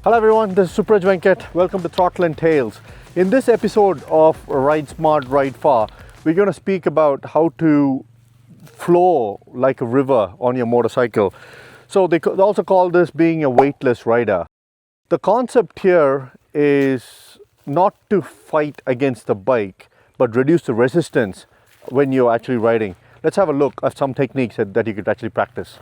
Hello everyone, this is Suprej Venkat. Welcome to Throttle and Tales. In this episode of Ride Smart, Ride Far, we're going to speak about how to flow like a river on your motorcycle. So they also call this being a weightless rider. The concept here is not to fight against the bike, but reduce the resistance when you're actually riding. Let's have a look at some techniques that you could actually practice.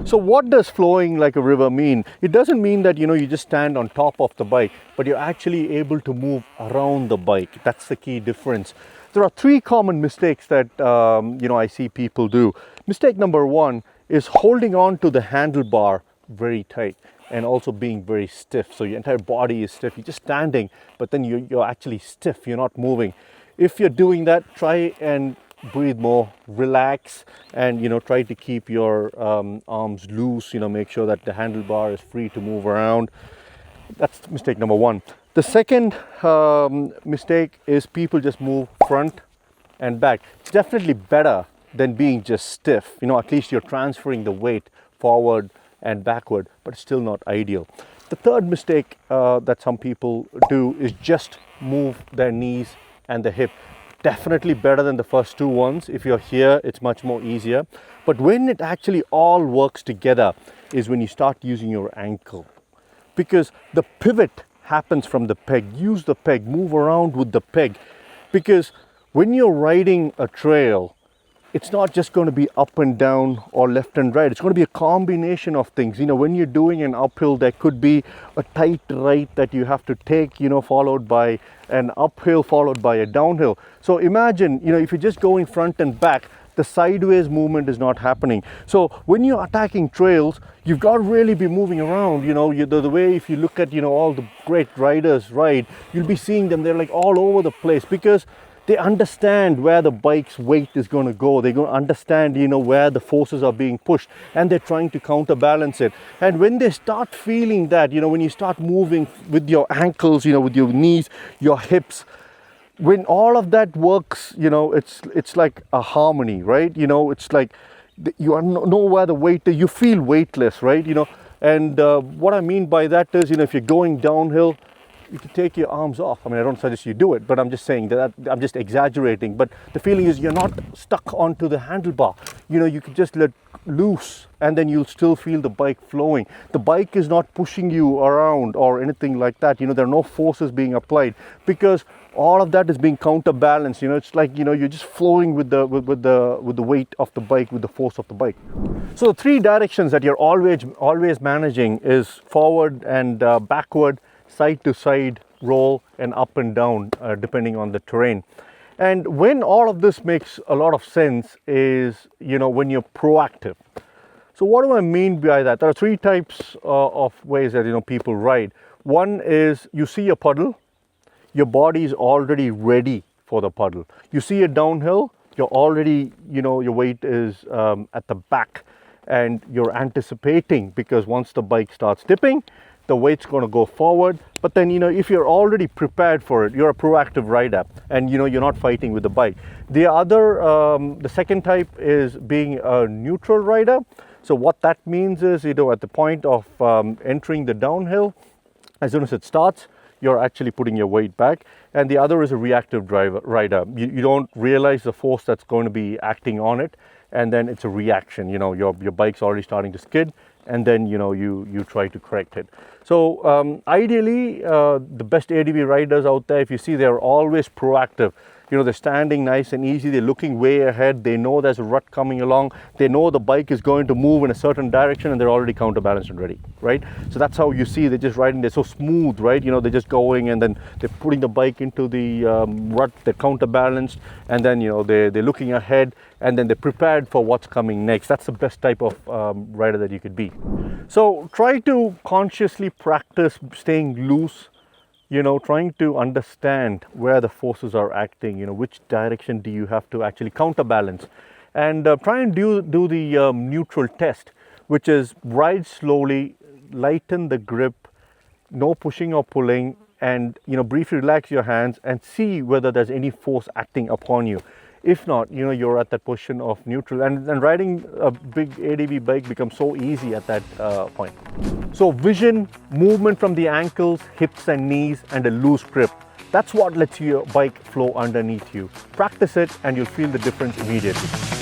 So what does flowing like a river mean? It doesn't mean that you just stand on top of the bike, but you're actually able to move around the bike. That's the key difference. There are three common mistakes that I see people do. Mistake number one is holding on to the handlebar very tight and also being very stiff. So your entire body is stiff. You're just standing, but then you're actually stiff. You're not moving. If you're doing that, try and breathe more, relax, and try to keep your arms loose. Make sure that the handlebar is free to move around. That's mistake number one. The second mistake is people just move front and back. It's definitely better than being just stiff. At least you're transferring the weight forward and backward, but it's still not ideal. The third mistake that some people do is just move their knees and the hip. Definitely better than the first two ones. If you're here, it's much more easier. But when it actually all works together is when you start using your ankle. Because the pivot happens from the peg. Use the peg, move around with the peg. Because when you're riding a trail, it's not just going to be up and down or left and right. It's going to be a combination of things. When you're doing an uphill, there could be a tight right that you have to take, followed by an uphill, followed by a downhill. So imagine, if you're just going front and back, the sideways movement is not happening. So when you're attacking trails, you've got to really be moving around. The way if you look at, all the great riders ride, you'll be seeing them, they're like all over the place because they understand where the bike's weight is going to go. They're going to understand, where the forces are being pushed, and they're trying to counterbalance it. And when they start feeling that, when you start moving with your ankles, with your knees, your hips, when all of that works, it's like a harmony, right? It's like you know where the weight is. You feel weightless, right? And what I mean by that is, if you're going downhill, you can take your arms off. I don't suggest you do it, but I'm just saying that I'm just exaggerating. But the feeling is you're not stuck onto the handlebar. You can just let loose and then you'll still feel the bike flowing. The bike is not pushing you around or anything like that. There are no forces being applied because all of that is being counterbalanced. It's like, you're just flowing with the weight of the bike, with the force of the bike. So the three directions that you're always managing is forward and backward, side to side, roll, and up and down, depending on the terrain. And when all of this makes a lot of sense is, when you're proactive. So what do I mean by that? There are three types of ways that, people ride. One is you see a puddle, your body is already ready for the puddle. You see a downhill, you're already, your weight is at the back and you're anticipating because once the bike starts dipping, the weight's going to go forward. But then, if you're already prepared for it, you're a proactive rider and, you're not fighting with the bike. The second type is being a neutral rider. So what that means is, at the point of entering the downhill, as soon as it starts, you're actually putting your weight back. And the other is a reactive rider. You don't realize the force that's going to be acting on it. And then it's a reaction, your bike's already starting to skid. And then, you try to correct it. So ideally, the best ADV riders out there, if you see, they're always proactive. They're standing nice and easy. They're looking way ahead. They know there's a rut coming along. They know the bike is going to move in a certain direction and they're already counterbalanced and ready, right? So that's how you see they're just riding. They're so smooth, right? They're just going and then they're putting the bike into the rut. They're counterbalanced and then, they're looking ahead and then they're prepared for what's coming next. That's the best type of rider that you could be. So try to consciously practice staying loose, trying to understand where the forces are acting, which direction do you have to actually counterbalance. And try and do the neutral test, which is ride slowly, lighten the grip, no pushing or pulling, and briefly relax your hands and see whether there's any force acting upon you. If not, you're at that position of neutral, and riding a big ADV bike becomes so easy at that point. So vision, movement from the ankles, hips and knees, and a loose grip. That's what lets your bike flow underneath you. Practice it and you'll feel the difference immediately.